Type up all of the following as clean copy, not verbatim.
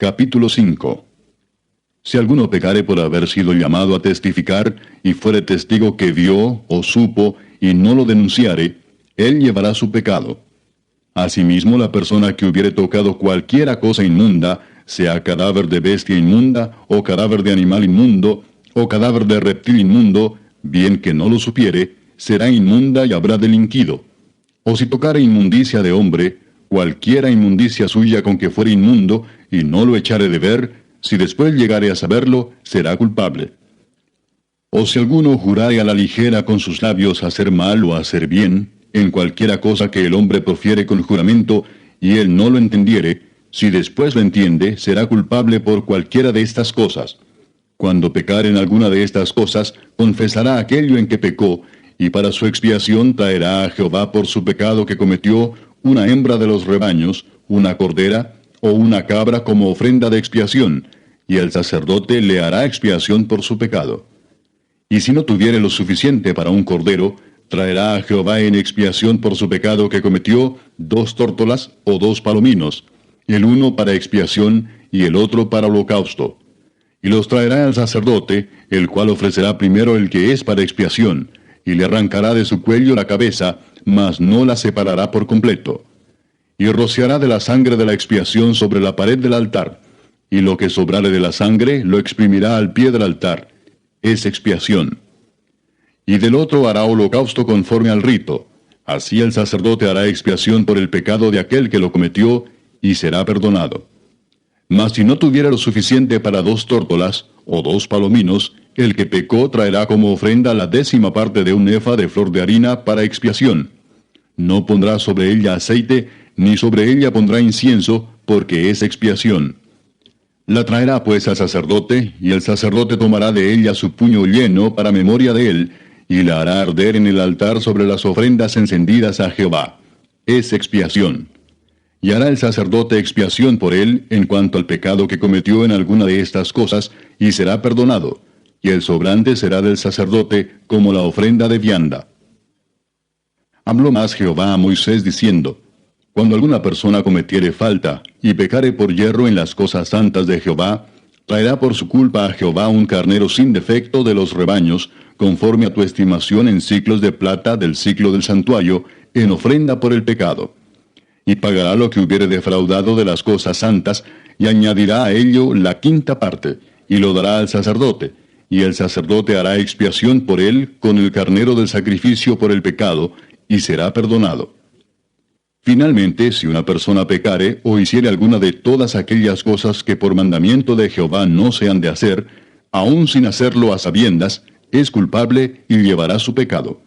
Capítulo 5. Si alguno pecare por haber sido llamado a testificar, y fuere testigo que vio o supo, y no lo denunciare, él llevará su pecado. Asimismo, la persona que hubiere tocado cualquiera cosa inmunda, sea cadáver de bestia inmunda, o cadáver de animal inmundo, o cadáver de reptil inmundo, bien que no lo supiere, será inmunda y habrá delinquido. O si tocare inmundicia de hombre, cualquiera inmundicia suya con que fuere inmundo, y no lo echare de ver, si después llegare a saberlo, será culpable. O si alguno jurare a la ligera con sus labios hacer mal o hacer bien, en cualquiera cosa que el hombre profiere con juramento, y él no lo entendiere, si después lo entiende, será culpable por cualquiera de estas cosas. Cuando pecare en alguna de estas cosas, confesará aquello en que pecó, y para su expiación traerá a Jehová por su pecado que cometió una hembra de los rebaños, una cordera, o una cabra como ofrenda de expiación, y el sacerdote le hará expiación por su pecado. Y si no tuviere lo suficiente para un cordero, traerá a Jehová en expiación por su pecado que cometió 2 tórtolas o 2 palominos, el uno para expiación y el otro para holocausto. Y los traerá al sacerdote, el cual ofrecerá primero el que es para expiación, y le arrancará de su cuello la cabeza, mas no la separará por completo. Y rociará de la sangre de la expiación sobre la pared del altar, y lo que sobrare de la sangre lo exprimirá al pie del altar. Es expiación. Y del otro hará holocausto conforme al rito. Así el sacerdote hará expiación por el pecado de aquel que lo cometió, y será perdonado. Mas si no tuviera lo suficiente para 2 tórtolas, o 2 palominos, el que pecó traerá como ofrenda la 10ª parte de un efa de flor de harina para expiación. No pondrá sobre ella aceite, ni sobre ella pondrá incienso, porque es expiación. La traerá pues al sacerdote, y el sacerdote tomará de ella su puño lleno para memoria de él, y la hará arder en el altar sobre las ofrendas encendidas a Jehová. Es expiación. Y hará el sacerdote expiación por él en cuanto al pecado que cometió en alguna de estas cosas, y será perdonado, y el sobrante será del sacerdote como la ofrenda de vianda. Habló más Jehová a Moisés diciendo: Cuando alguna persona cometiere falta, y pecare por yerro en las cosas santas de Jehová, traerá por su culpa a Jehová un carnero sin defecto de los rebaños, conforme a tu estimación en siclos de plata del siclo del santuario, en ofrenda por el pecado. Y pagará lo que hubiere defraudado de las cosas santas, y añadirá a ello la 5ª parte, y lo dará al sacerdote, y el sacerdote hará expiación por él con el carnero del sacrificio por el pecado, y será perdonado. Finalmente, si una persona pecare o hiciere alguna de todas aquellas cosas que por mandamiento de Jehová no se han de hacer, aun sin hacerlo a sabiendas, es culpable y llevará su pecado.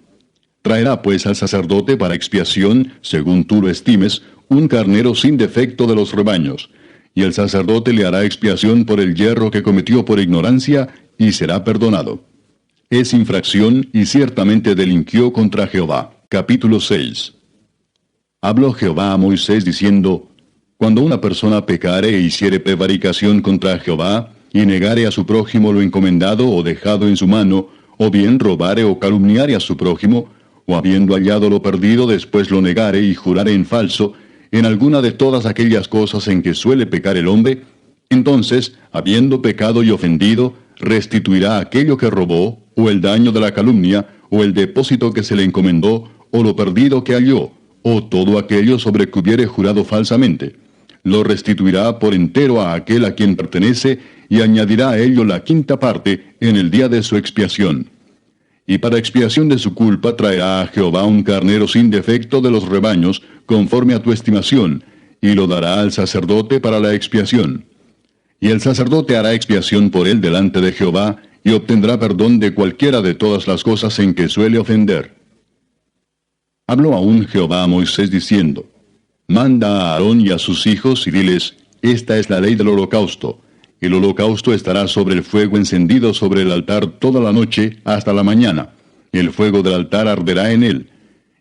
Traerá pues al sacerdote para expiación, según tú lo estimes, un carnero sin defecto de los rebaños, y el sacerdote le hará expiación por el yerro que cometió por ignorancia, y será perdonado. Es infracción y ciertamente delinquió contra Jehová. Capítulo 6. Habló Jehová a Moisés diciendo: Cuando una persona pecare e hiciere prevaricación contra Jehová, y negare a su prójimo lo encomendado o dejado en su mano, o bien robare o calumniare a su prójimo, o habiendo hallado lo perdido después lo negare y jurare en falso, en alguna de todas aquellas cosas en que suele pecar el hombre, entonces, habiendo pecado y ofendido, restituirá aquello que robó, o el daño de la calumnia, o el depósito que se le encomendó, o lo perdido que halló, o todo aquello sobre que hubiere jurado falsamente. Lo restituirá por entero a aquel a quien pertenece, y añadirá a ello la 5ª parte en el día de su expiación. Y para expiación de su culpa traerá a Jehová un carnero sin defecto de los rebaños, conforme a tu estimación, y lo dará al sacerdote para la expiación. Y el sacerdote hará expiación por él delante de Jehová, y obtendrá perdón de cualquiera de todas las cosas en que suele ofender. Habló aún Jehová a Moisés diciendo: Manda a Aarón y a sus hijos, y diles: Esta es la ley del holocausto. El holocausto estará sobre el fuego encendido sobre el altar toda la noche hasta la mañana. El fuego del altar arderá en él.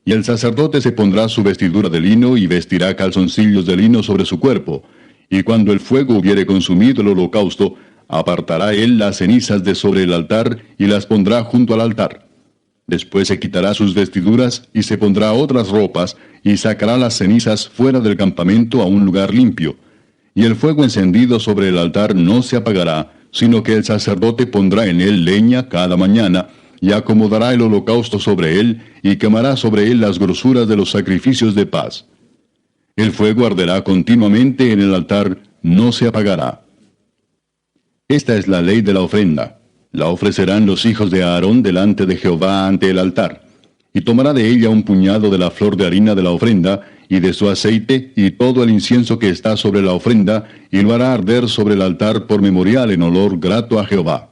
Y el sacerdote se pondrá su vestidura de lino y vestirá calzoncillos de lino sobre su cuerpo. Y cuando el fuego hubiere consumido el holocausto, apartará él las cenizas de sobre el altar y las pondrá junto al altar. Después se quitará sus vestiduras y se pondrá otras ropas y sacará las cenizas fuera del campamento a un lugar limpio. Y el fuego encendido sobre el altar no se apagará, sino que el sacerdote pondrá en él leña cada mañana, y acomodará el holocausto sobre él, y quemará sobre él las grosuras de los sacrificios de paz. El fuego arderá continuamente en el altar, no se apagará. Esta es la ley de la ofrenda. La ofrecerán los hijos de Aarón delante de Jehová ante el altar. Y tomará de ella un puñado de la flor de harina de la ofrenda, y de su aceite, y todo el incienso que está sobre la ofrenda, y lo hará arder sobre el altar por memorial en olor grato a Jehová.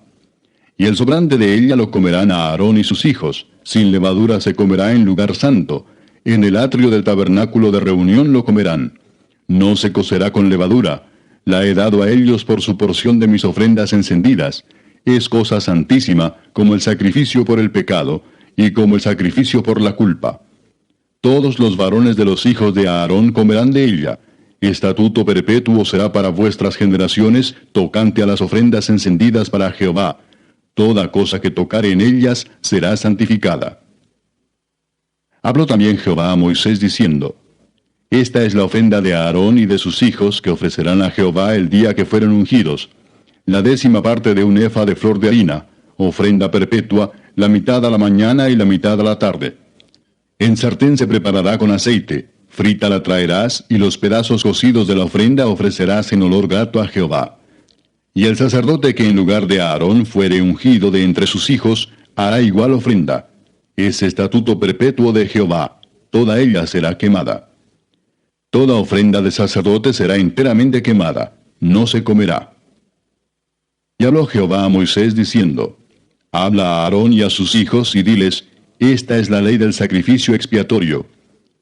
Y el sobrante de ella lo comerán a Aarón y sus hijos. Sin levadura se comerá en lugar santo. En el atrio del tabernáculo de reunión lo comerán. No se cocerá con levadura. La he dado a ellos por su porción de mis ofrendas encendidas. Es cosa santísima, como el sacrificio por el pecado, y como el sacrificio por la culpa. Todos los varones de los hijos de Aarón comerán de ella. Estatuto perpetuo será para vuestras generaciones, tocante a las ofrendas encendidas para Jehová. Toda cosa que tocare en ellas será santificada. Habló también Jehová a Moisés diciendo: Esta es la ofrenda de Aarón y de sus hijos que ofrecerán a Jehová el día que fueren ungidos. La 10ª parte de un efa de flor de harina, ofrenda perpetua, la mitad a la mañana y la mitad a la tarde. En sartén se preparará con aceite, frita la traerás, y los pedazos cocidos de la ofrenda ofrecerás en olor grato a Jehová. Y el sacerdote que en lugar de Aarón fuere ungido de entre sus hijos, hará igual ofrenda. Es estatuto perpetuo de Jehová, toda ella será quemada. Toda ofrenda de sacerdote será enteramente quemada, no se comerá. Y habló Jehová a Moisés diciendo: Habla a Aarón y a sus hijos, y diles: Esta es la ley del sacrificio expiatorio.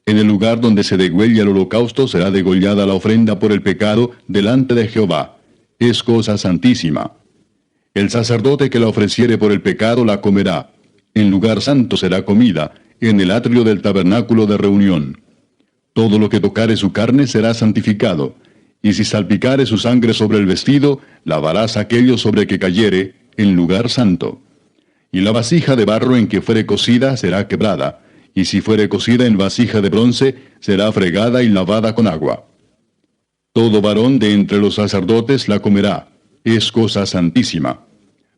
En el lugar donde se degüella el holocausto será degollada la ofrenda por el pecado delante de Jehová. Es cosa santísima. El sacerdote que la ofreciere por el pecado la comerá. En lugar santo será comida, en el atrio del tabernáculo de reunión. Todo lo que tocare su carne será santificado. Y si salpicare su sangre sobre el vestido, lavarás aquello sobre que cayere, en lugar santo. Y la vasija de barro en que fuere cocida será quebrada, y si fuere cocida en vasija de bronce, será fregada y lavada con agua. Todo varón de entre los sacerdotes la comerá, es cosa santísima.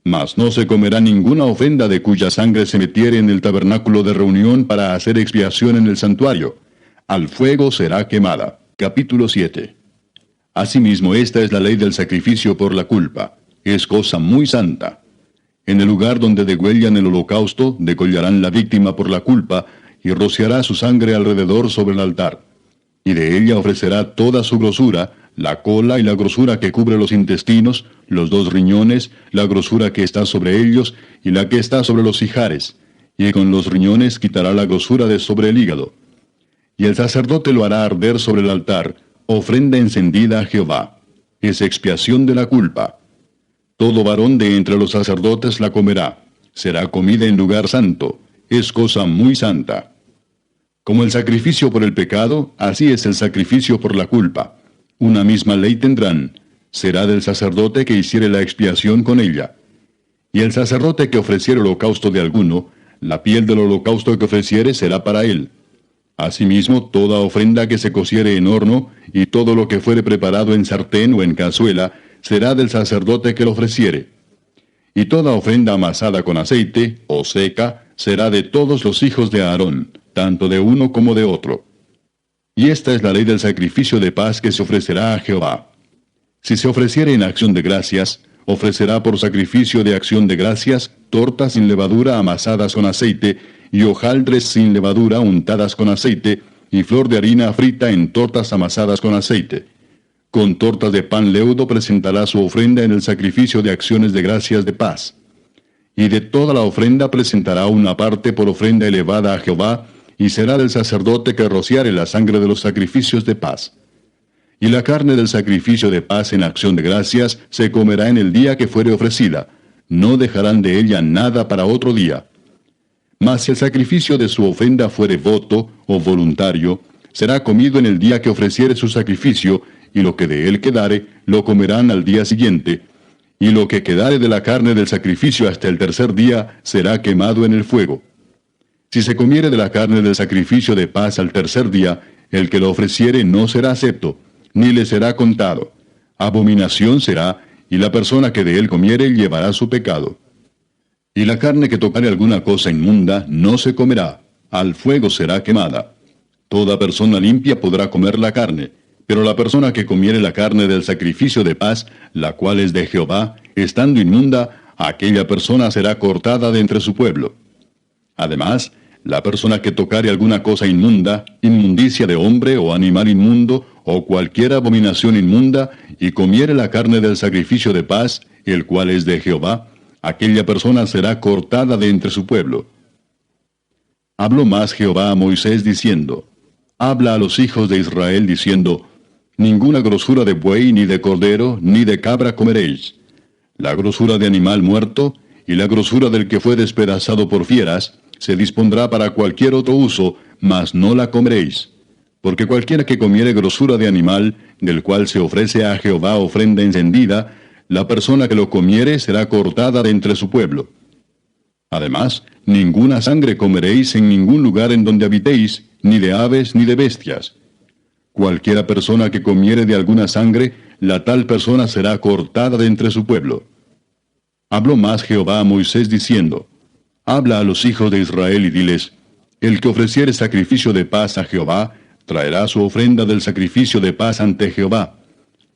Mas no se comerá ninguna ofrenda de cuya sangre se metiere en el tabernáculo de reunión para hacer expiación en el santuario. Al fuego será quemada. Capítulo 7. Asimismo, esta es la ley del sacrificio por la culpa. Es cosa muy santa. En el lugar donde degüellan el holocausto, degollarán la víctima por la culpa, y rociará su sangre alrededor sobre el altar. Y de ella ofrecerá toda su grosura, la cola y la grosura que cubre los intestinos, los 2 riñones, la grosura que está sobre ellos, y la que está sobre los ijares. Y con los riñones quitará la grosura de sobre el hígado. Y el sacerdote lo hará arder sobre el altar, ofrenda encendida a Jehová. Es expiación de la culpa. Todo varón de entre los sacerdotes la comerá. Será comida en lugar santo. Es cosa muy santa. Como el sacrificio por el pecado, así es el sacrificio por la culpa. Una misma ley tendrán. Será del sacerdote que hiciere la expiación con ella. Y el sacerdote que ofreciere holocausto de alguno, la piel del holocausto que ofreciere será para él. Asimismo, toda ofrenda que se cociere en horno, y todo lo que fuere preparado en sartén o en cazuela, será del sacerdote que lo ofreciere. Y toda ofrenda amasada con aceite, o seca, será de todos los hijos de Aarón, tanto de uno como de otro. Y esta es la ley del sacrificio de paz que se ofrecerá a Jehová. Si se ofreciere en acción de gracias, ofrecerá por sacrificio de acción de gracias tortas sin levadura amasadas con aceite, y hojaldres sin levadura untadas con aceite, y flor de harina frita en tortas amasadas con aceite. Con tortas de pan leudo presentará su ofrenda en el sacrificio de acciones de gracias de paz. Y de toda la ofrenda presentará una parte por ofrenda elevada a Jehová, y será del sacerdote que rociare la sangre de los sacrificios de paz. Y la carne del sacrificio de paz en acción de gracias se comerá en el día que fuere ofrecida. No dejarán de ella nada para otro día. Mas si el sacrificio de su ofrenda fuere voto o voluntario, será comido en el día que ofreciere su sacrificio, y lo que de él quedare, lo comerán al día siguiente. Y lo que quedare de la carne del sacrificio hasta el tercer día, será quemado en el fuego. Si se comiere de la carne del sacrificio de paz al tercer día, el que lo ofreciere no será acepto, ni le será contado. Abominación será, y la persona que de él comiere llevará su pecado. Y la carne que tocare alguna cosa inmunda no se comerá, al fuego será quemada. Toda persona limpia podrá comer la carne, pero la persona que comiere la carne del sacrificio de paz, la cual es de Jehová, estando inmunda, aquella persona será cortada de entre su pueblo. Además, la persona que tocare alguna cosa inmunda, inmundicia de hombre o animal inmundo, o cualquier abominación inmunda, y comiere la carne del sacrificio de paz, el cual es de Jehová, aquella persona será cortada de entre su pueblo. Habló más Jehová a Moisés diciendo, Habla a los hijos de Israel diciendo, Ninguna grosura de buey, ni de cordero, ni de cabra comeréis. La grosura de animal muerto, y la grosura del que fue despedazado por fieras, se dispondrá para cualquier otro uso, mas no la comeréis. Porque cualquiera que comiere grosura de animal, del cual se ofrece a Jehová ofrenda encendida, la persona que lo comiere será cortada de entre su pueblo. Además, ninguna sangre comeréis en ningún lugar en donde habitéis, ni de aves ni de bestias. Cualquiera persona que comiere de alguna sangre, la tal persona será cortada de entre su pueblo. Habló más Jehová a Moisés diciendo, Habla a los hijos de Israel y diles, El que ofreciere sacrificio de paz a Jehová, traerá su ofrenda del sacrificio de paz ante Jehová.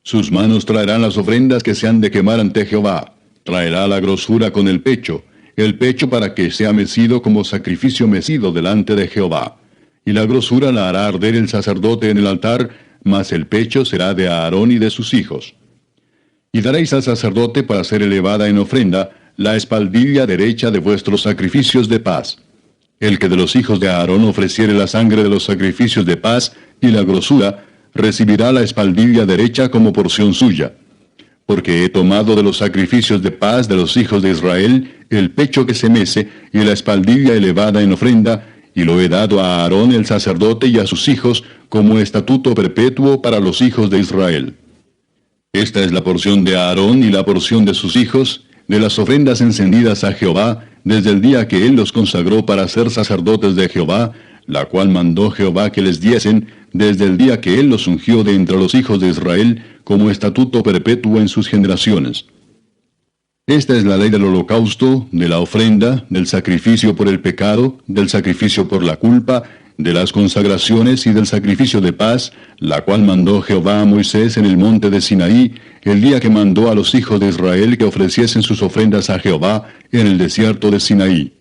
Sus manos traerán las ofrendas que se han de quemar ante Jehová. Traerá la grosura con el pecho para que sea mecido como sacrificio mecido delante de Jehová. Y la grosura la hará arder el sacerdote en el altar, mas el pecho será de Aarón y de sus hijos. Y daréis al sacerdote para ser elevada en ofrenda la espaldilla derecha de vuestros sacrificios de paz. El que de los hijos de Aarón ofreciere la sangre de los sacrificios de paz y la grosura, recibirá la espaldilla derecha como porción suya. Porque he tomado de los sacrificios de paz de los hijos de Israel el pecho que se mece y la espaldilla elevada en ofrenda, y lo he dado a Aarón el sacerdote y a sus hijos como estatuto perpetuo para los hijos de Israel. Esta es la porción de Aarón y la porción de sus hijos, de las ofrendas encendidas a Jehová, desde el día que él los consagró para ser sacerdotes de Jehová, la cual mandó Jehová que les diesen, desde el día que él los ungió de entre los hijos de Israel, como estatuto perpetuo en sus generaciones. Esta es la ley del holocausto, de la ofrenda, del sacrificio por el pecado, del sacrificio por la culpa, de las consagraciones y del sacrificio de paz, la cual mandó Jehová a Moisés en el monte de Sinaí, el día que mandó a los hijos de Israel que ofreciesen sus ofrendas a Jehová en el desierto de Sinaí.